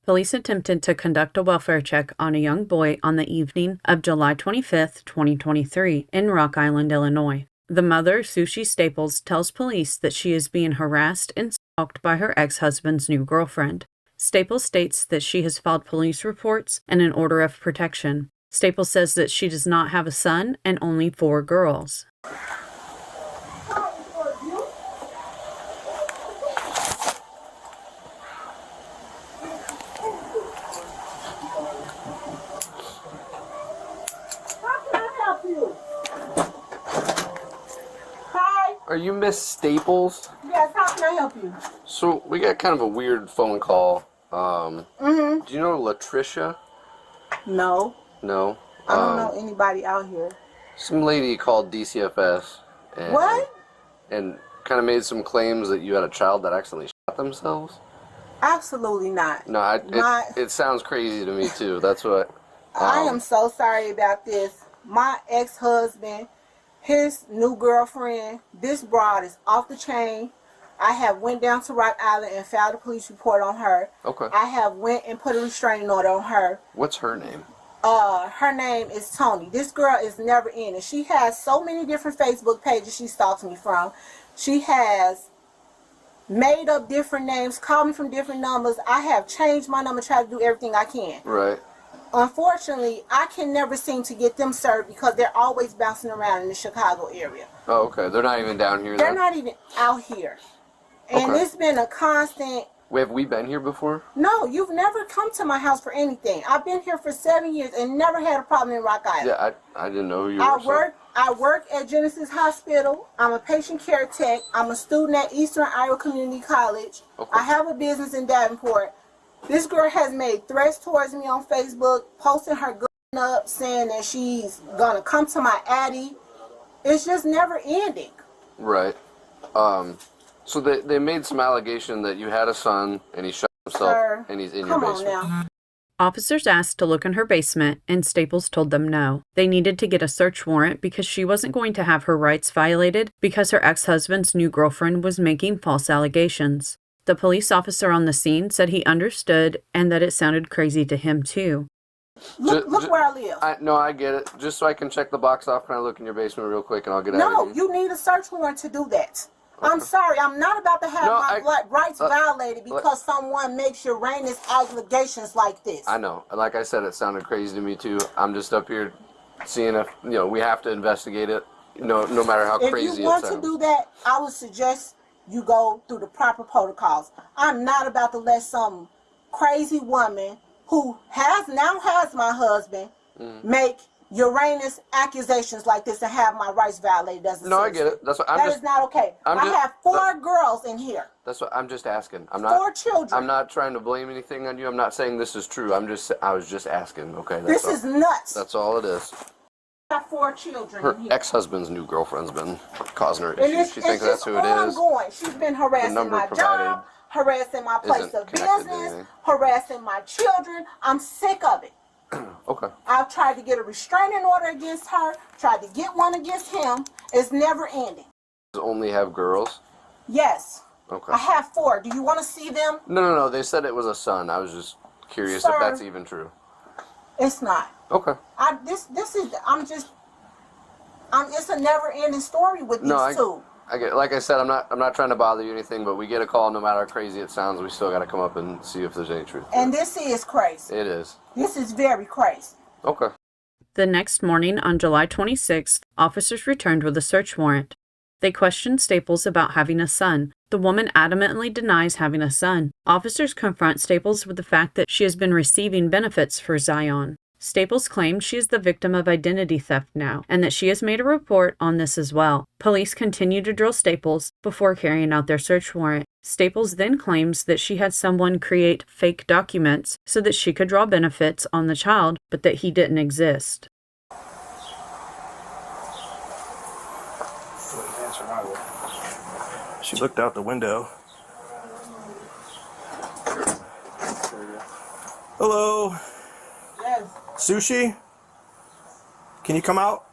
Police attempted to conduct a welfare check on a young boy on the evening of July 25, 2023, in Rock Island, Illinois. The mother, Sushi Staples, tells police that she is being harassed and stalked by her ex-husband's new girlfriend. Staples states that she has filed police reports and an order of protection. Staples says that she does not have a son and only 4 girls. Are you Miss Staples? Yes, how can I help you? So, we got kind of a weird phone call. Do you know Latricia? No. No? I don't know anybody out here. Some lady called DCFS. And, What? And kind of made some claims that you had a child that accidentally shot themselves? Absolutely not. No, it sounds crazy to me, too. That's what... I am so sorry about this. My ex-husband, his new girlfriend, this broad is off the chain. I have went down to Rock Island and filed a police report on her. Okay. I have went and put a restraining order on her. What's her name? Her name is Tony. This girl is never in it. She has so many different Facebook pages she stalks me from. She has made up different names, called me from different numbers. I have changed my number, tried to do everything I can. Right. Unfortunately, I can never seem to get them served because they're always bouncing around in the Chicago area. Oh, okay. They're not even down here, They're then? not even out here. And Okay. it's been a constant... Have we been here before? No, you've never come to my house for anything. I've been here for 7 years and never had a problem in Rock Island. Yeah, I didn't know who you were. I work at Genesis Hospital. I'm a patient care tech. I'm a student at Eastern Iowa Community College. Okay. I have a business in Davenport. This girl has made threats towards me on Facebook, posting her gun up, saying that she's gonna come to my addy. It's just never ending. Right. So they made some allegation that you had a son and he shot himself. Sir, and he's in your come basement. on now. Officers asked to look in her basement, and Staples told them no. They needed to get a search warrant because she wasn't going to have her rights violated because her ex-husband's new girlfriend was making false allegations. The police officer on the scene said he understood and that it sounded crazy to him too. Look where I live. No, I get it. Just so I can check the box off, can I look in your basement real quick and I'll get out of No, here? you need a search warrant to do that. Okay. I'm sorry, I'm not about to have my rights violated because someone makes Uranus allegations like this. I know. Like I said, it sounded crazy to me too. I'm just up here seeing if, we have to investigate it, no matter how crazy it sounds. If you want to do that, I would suggest you go through the proper protocols. I'm not about to let some crazy woman who has my husband make Uranus accusations like this and have my rights violated as a No, citizen. I get it. That's what That is not okay. I have 4 girls in here. That's what I'm just asking. 4 children. I'm not trying to blame anything on you. I'm not saying this is true. I was just asking. Okay. This is nuts. That's all it is. I have 4 children Her in here. ex-husband's new girlfriend's been causing her And issues. She thinks that's who it is. ongoing. She's been harassing number my provided job, harassing my place isn't of connected to business, anything. harassing my children. I'm sick of it. Okay. I've tried to get a restraining order against her, tried to get one against him. It's never ending. Only have girls? Yes. Okay. I have 4. Do you want to see them? No. They said it was a son. I was just curious Sir, if that's even true. It's not. Okay. It's a never-ending story with these two. I get. Like I said, I'm not trying to bother you or anything, but we get a call, no matter how crazy it sounds, we still got to come up and see if there's any truth. And this is crazy. It is. This is very crazy. Okay. The next morning, on July 26th, officers returned with a search warrant. They questioned Staples about having a son. The woman adamantly denies having a son. Officers confront Staples with the fact that she has been receiving benefits for Zion. Staples claims she is the victim of identity theft now, and that she has made a report on this as well. Police continue to drill Staples before carrying out their search warrant. Staples then claims that she had someone create fake documents so that she could draw benefits on the child, but that he didn't exist. She looked out the window. Hello? Yes. Sushi? Can you come out?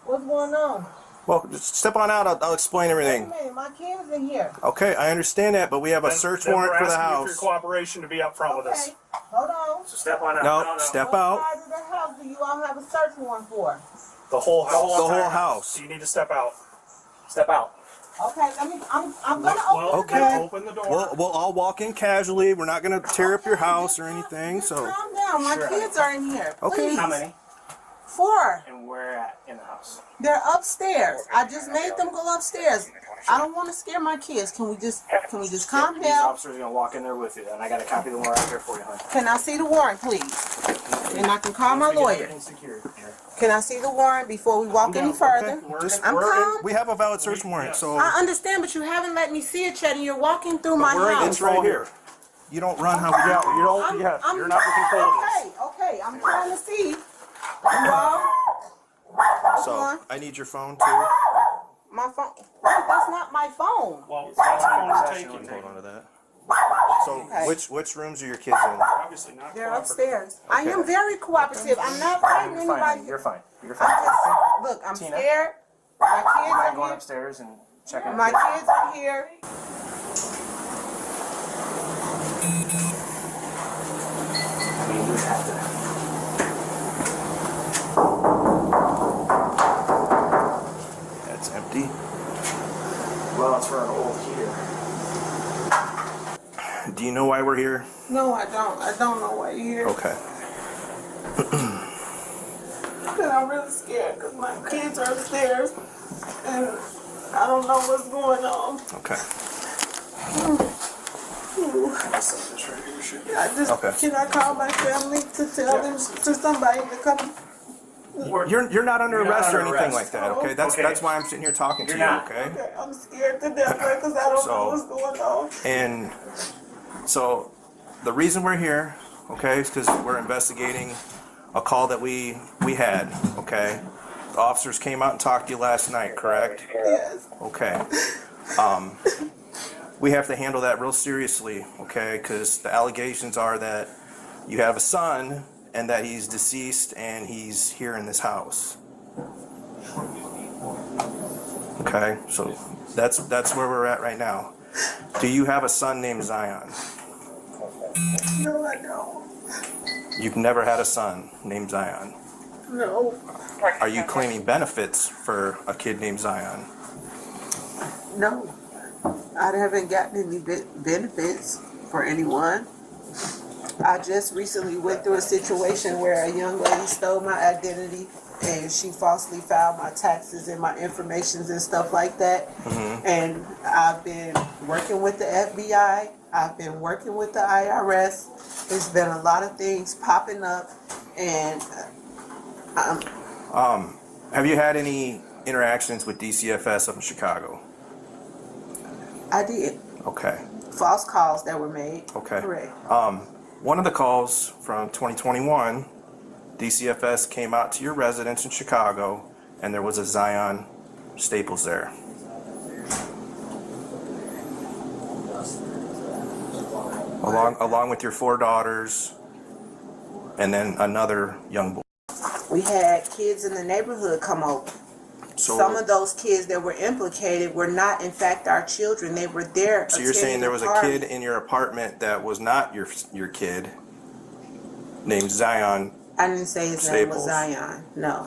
What's going on? Well, just step on out. I'll explain Wait a everything. minute, my kid's in here. Okay, I understand that, but we have a search warrant for the We're asking you for your house. cooperation to be up front with us. Okay, hold on. So step on out. No, step What out. side of the house do you all have a search warrant for? The whole house. The whole house. So you need to step out. Step out. Okay, I'm gonna open Okay. the door. Open the door. We'll all walk in casually. We're not gonna tear up your house or anything. Just So calm down. My kids are in here. Okay. Please. How many? 4. And where at in the house? They're upstairs. I just made them go upstairs. I don't want to scare my kids. Can we just calm These down? officers are gonna walk in there with you, and I got a copy of the warrant out here for you, honey. Can I see the warrant, please? And I can call my We get lawyer. everything secured here. Can I see the warrant before we walk any further? Just- I'm calm. we have a valid search warrant. So I understand, but you haven't let me see it, Chet, and you're walking through my house. it's right here. You don't run how we do. You don't. You're not in control of this. Okay. I'm trying to see. You all? So I need your phone too. My phone. Wait, that's not my phone. Well, that's phone is taken. Hold on to that. So Okay. which rooms are your kids in? Obviously not. They're cooperative. upstairs. I am very cooperative. I'm not fighting You're fine, honey. anybody. You're fine. You're I'm fine. just look. I'm Tina? scared. My Mind kids going are here. upstairs and checking. My kids are here. You have to. That's empty. Well, it's for an old heater. Do you know why we're here? No, I don't. I don't know why you're here. Okay. And I'm really scared because my kids are upstairs and I don't know what's going on. Okay. I just Okay. can I call my family to tell them for somebody to come? You're not under You're not arrest or under anything arrest. like that. Okay. Okay. That's why I'm sitting here talking to You're you. not. Okay. Okay, I'm scared to death because I don't know what's going on. And so the reason we're here, okay, is because we're investigating a call that we had, okay? The officers came out and talked to you last night, correct? Yes. Okay. We have to handle that real seriously, okay? Because the allegations are that you have a son and that he's deceased and he's here in this house. Okay, so that's where we're at right now. Do you have a son named Zion? No, I don't. You've never had a son named Zion. No. Are you claiming benefits for a kid named Zion? No. I haven't gotten any benefits for anyone. I just recently went through a situation where a young lady stole my identity and she falsely filed my taxes and my informations and stuff like that. And I've been working with the FBI. I've been working with the IRS. There's been a lot of things popping up, and Have you had any interactions with DCFS up in Chicago? I did. Okay. False calls that were made. Okay. Correct. One of the calls from 2021, DCFS came out to your residence in Chicago, and there was a Zion Staples there. Along with your 4 daughters, and then another young boy. We had kids in the neighborhood come over. So, Some of those kids that were implicated were not, in fact, our children. They were there. so you're saying there was a kid in your apartment that was not your kid, named Zion. I didn't say his name was Staples. Zion. No.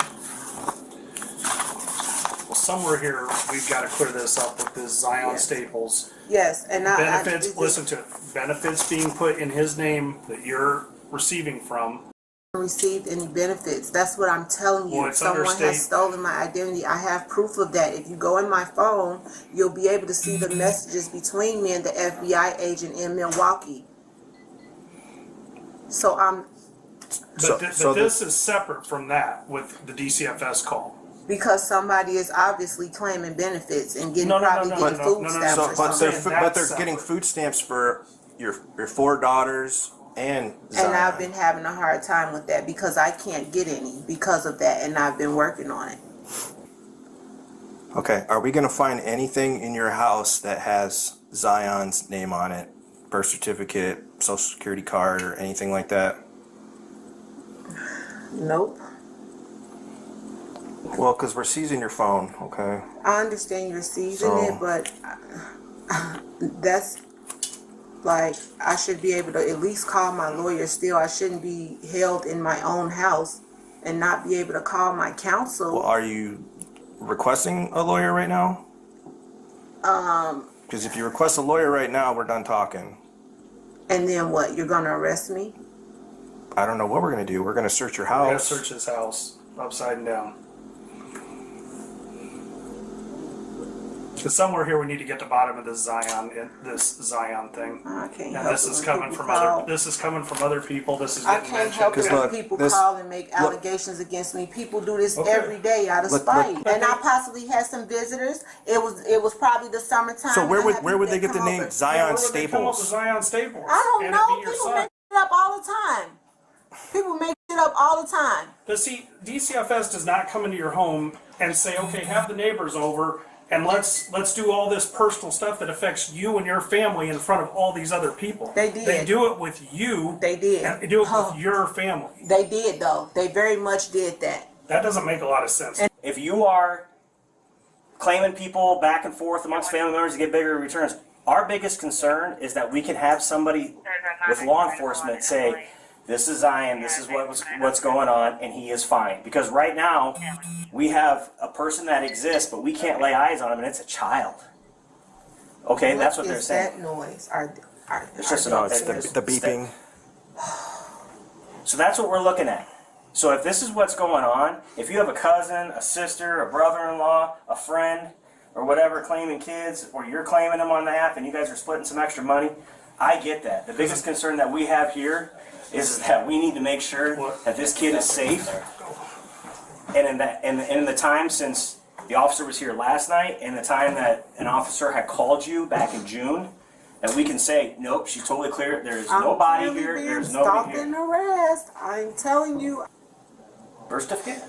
Well, somewhere here we've got to clear this up with this Zion Staples. Yes, and Benefits, listen to it. Benefits being put in his name that you're receiving from. Received any benefits. That's what I'm telling you. Well, it's under Someone state- has stolen my identity. I have proof of that. If you go in my phone, you'll be able to see the messages between me and the FBI agent in Milwaukee. So I'm But this is separate from that with the DCFS call. because somebody is obviously claiming benefits and getting No, probably getting food no. stamps So, or something. but they're That's getting separate. food stamps for your 4 daughters and Zion. And I've been having a hard time with that because I can't get any because of that, and I've been working on it. Okay, are we going to find anything in your house that has Zion's name on it? Birth certificate, social security card, or anything like that? Nope. Well, because we're seizing your phone, okay? I understand you're seizing So- it, but that's like, I should be able to at least call my lawyer still. I shouldn't be held in my own house and not be able to call my counsel. Well, are you requesting a lawyer right now? Because if you request a lawyer right now, we're done talking. And then what? You're gonna arrest me? I don't know what we're gonna do. We're gonna search your We gotta house. search his house upside and down. Because somewhere here we need to get to the bottom of this Zion thing. I can't And help this it is when coming people from call. other. This is coming from other people. This is I getting can't mentioned. help it 'Cause when look, people this- call and make allegations against me. People do this Okay. every day out of Look, spite. look. And I possibly had some visitors. It was probably the summertime. So and where I would had where would people they get that the come name over. Zion Where would they come up with Staples? Zion Staples. I don't and know. It be your People son. make shit up all the time. People make shit up all the time. But see, DCFS does not come into your home and say, okay, have the neighbors over and let's do all this personal stuff that affects you and your family in front of all these other people. They did. They do it with you. They did. And they do it Oh. with your family. They did though. They very much did that. That doesn't make a lot of sense. If you are claiming people back and forth amongst family members to get bigger returns, our biggest concern is that we can have somebody with law enforcement say, this is Zion, this is what's going on, and he is fine. Because right now, we have a person that exists, but we can't lay eyes on him, and it's a child. Okay, that's what they're is saying. that noise? It's just No, an it's the beeping. So that's what we're looking at. So if this is what's going on, if you have a cousin, a sister, a brother-in-law, a friend, or whatever claiming kids, or you're claiming them on behalf and you guys are splitting some extra money, I get that. The biggest concern that we have here is that we need to make sure that this kid is safe. And in the time since the officer was here last night and the time that an officer had called you back in June, that we can say, nope, she's totally clear. There's nobody I'm here. being There's stalked nobody and here. harassed. I'm telling you. Birth certificate?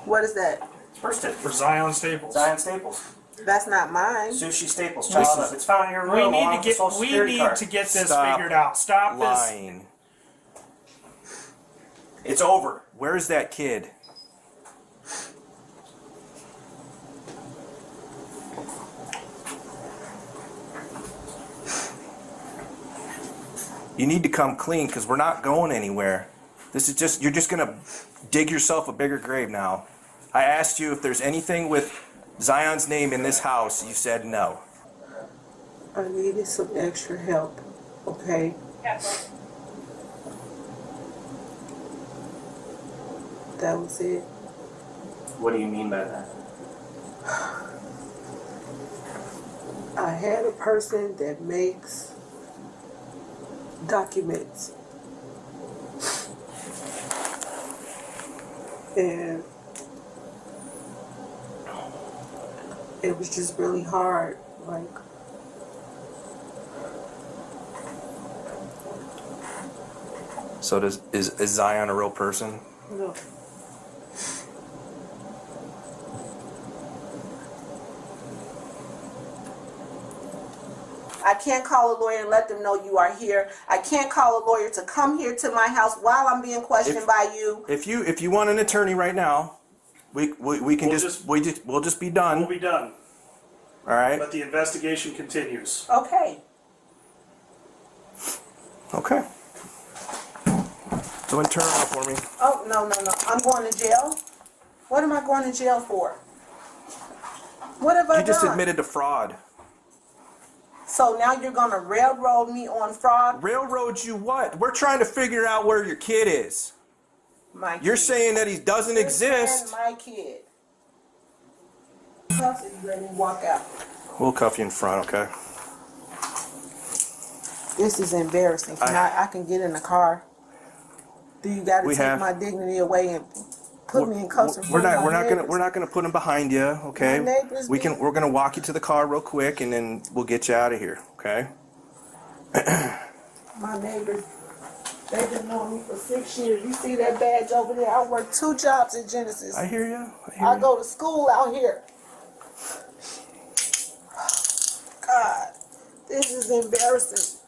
What is that? Birth certificate. For Zion Staples. Zion Staples. That's not mine. Sushi Staples. Child up. It's found in your We room. need along to with the get Social we Security need card. to get this Stop figured out. Stop this. Lying. It's over. Where's that kid? You need to come clean because we're not going anywhere. This is just, you're just gonna dig yourself a bigger grave now. I asked you if there's anything with Zion's name in this house. You said no. I needed some extra help. Okay. That was it. What do you mean by that? I had a person that makes documents. And it was just really hard. Like, So is Zion a real person? no. I can't call a lawyer and let them know you are here. I can't call a lawyer to come here to my house while I'm being questioned by you. If you want an attorney right now, we can We'll we'll just be done. We'll be done. All right. But the investigation continues. Okay. Okay. Go and turn around for me. Oh, no. I'm going to jail. What am I going to jail for? What have I You just done? admitted to fraud. So now you're going to railroad me on fraud? Railroad you what? We're trying to figure out where your kid is. My You're kid. saying that he doesn't This exist. man, my kid. Cuff it, let me walk out. We'll cuff you in front, okay? This is embarrassing. I can get in the car. Do you got to We take have- my dignity away and put me in cuffs? in We're front of my not neighbors? gonna put him behind you, okay? My neighbors We're do. gonna walk you to the car real quick and then we'll get you out of here, okay? My neighbors, they've been knowing me for 6 years. You see that badge over there? I work 2 jobs at Genesis. I hear you. I go to school out here. God, this is embarrassing.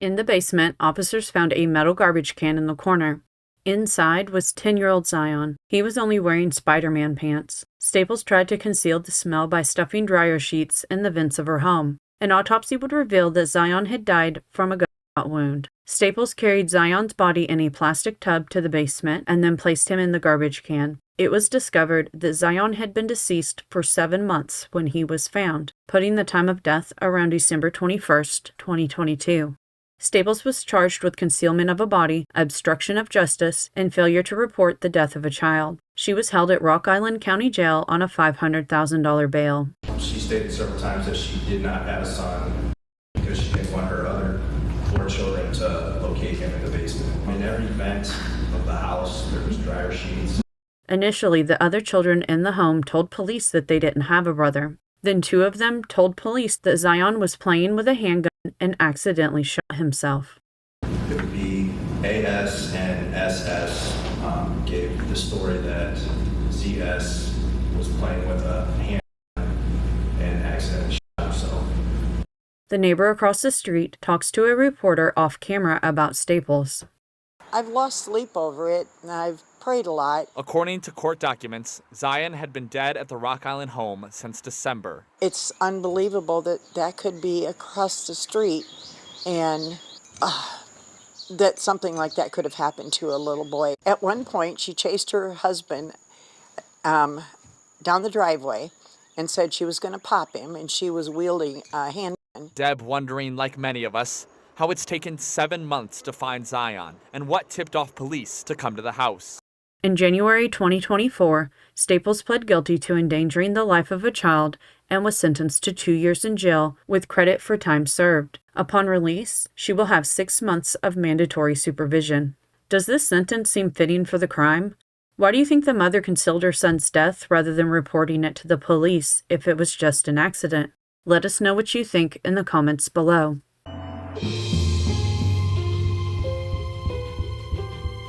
In the basement, officers found a metal garbage can in the corner. Inside was 10-year-old Zion. He was only wearing Spider-Man pants. Staples tried to conceal the smell by stuffing dryer sheets in the vents of her home. An autopsy would reveal that Zion had died from a gunshot wound. Staples carried Zion's body in a plastic tub to the basement and then placed him in the garbage can. It was discovered that Zion had been deceased for 7 months when he was found, putting the time of death around December 21st, 2022. Staples was charged with concealment of a body, obstruction of justice, and failure to report the death of a child. She was held at Rock Island County Jail on a $500,000 bail. She stated several times that she did not have a son because she didn't want her other 4 children to locate him in the basement. In every vent of the house, there was dryer sheets. Initially, the other children in the home told police that they didn't have a brother. Then 2 of them told police that Zion was playing with a handgun and accidentally shot himself. It would be AS and SS gave the story that ZS was playing with a handgun and accidentally shot himself. The neighbor across the street talks to a reporter off camera about Staples. I've lost sleep over it, and I've prayed a lot. According to court documents, Zion had been dead at the Rock Island home since December. It's unbelievable that that could be across the street, and that something like that could have happened to a little boy. At one point, she chased her husband down the driveway and said she was going to pop him, and she was wielding a handgun. Deb wondering, like many of us, how it's taken 7 months to find Zion and what tipped off police to come to the house. In January 2024, Staples pled guilty to endangering the life of a child and was sentenced to 2 years in jail with credit for time served. Upon release, she will have 6 months of mandatory supervision. Does this sentence seem fitting for the crime? Why do you think the mother concealed her son's death rather than reporting it to the police if it was just an accident? Let us know what you think in the comments below.